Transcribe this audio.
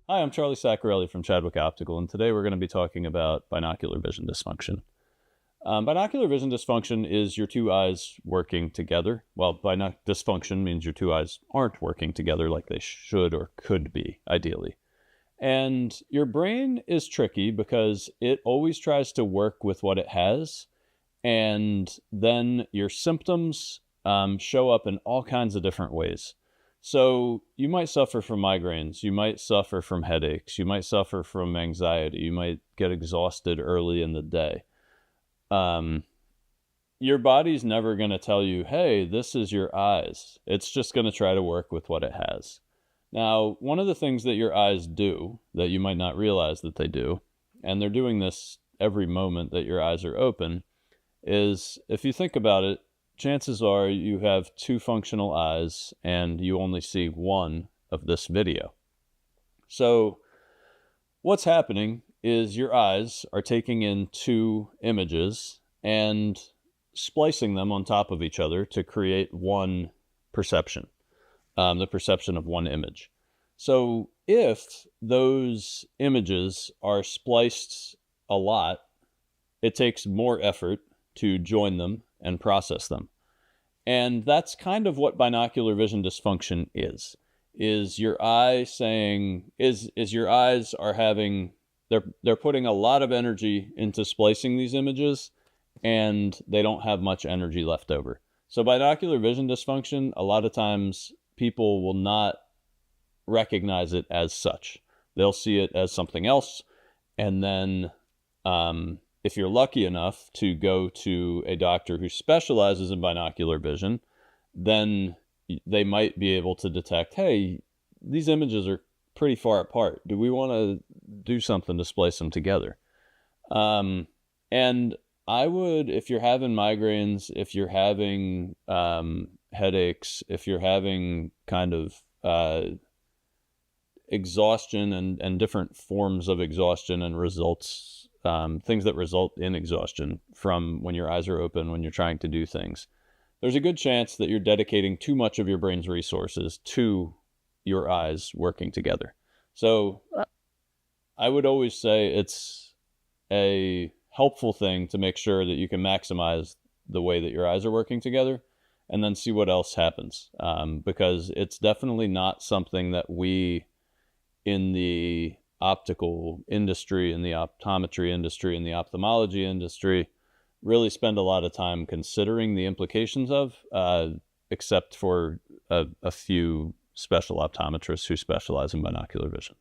Hi, I'm Charlie Saccarelli from Chadwick Optical, and today we're going to be talking about binocular vision dysfunction. Binocular vision dysfunction is your two eyes working together. Well, dysfunction means your two eyes aren't working together like they should or could be, ideally. And your brain is tricky because it always tries to work with what it has, and then your symptoms show up in all kinds of different ways. So you might suffer from migraines, you might suffer from headaches, you might suffer from anxiety, you might get exhausted early in the day. Your body's never going to tell you, hey, this is your eyes. It's just going to try to work with what it has. Now, one of the things that your eyes do that you might not realize that they do, and they're doing this every moment that your eyes are open, is if you think about it, chances are you have two functional eyes and you only see one of this video. So what's happening is your eyes are taking in two images and splicing them on top of each other to create one perception, the perception of one image. So if those images are spliced a lot, it takes more effort to join them and process them. And that's kind of what binocular vision dysfunction is your eye saying, is your eyes are having, they're putting a lot of energy into splicing these images and they don't have much energy left over. So binocular vision dysfunction, a lot of times people will not recognize it as such. They'll see it as something else. And then, if you're lucky enough to go to a doctor who specializes in binocular vision, then they might be able to detect, hey, these images are pretty far apart. Do we want to do something to splice them together? And I would, if you're having migraines, if you're having headaches, if you're having kind of exhaustion and different forms of exhaustion and results, things that result in exhaustion from when your eyes are open, when you're trying to do things, there's a good chance that you're dedicating too much of your brain's resources to your eyes working together. So I would always say it's a helpful thing to make sure that you can maximize the way that your eyes are working together and then see what else happens. Because it's definitely not something that we in the optical industry, in the optometry industry, in the ophthalmology industry, really spend a lot of time considering the implications of, except for a few special optometrists who specialize in binocular vision.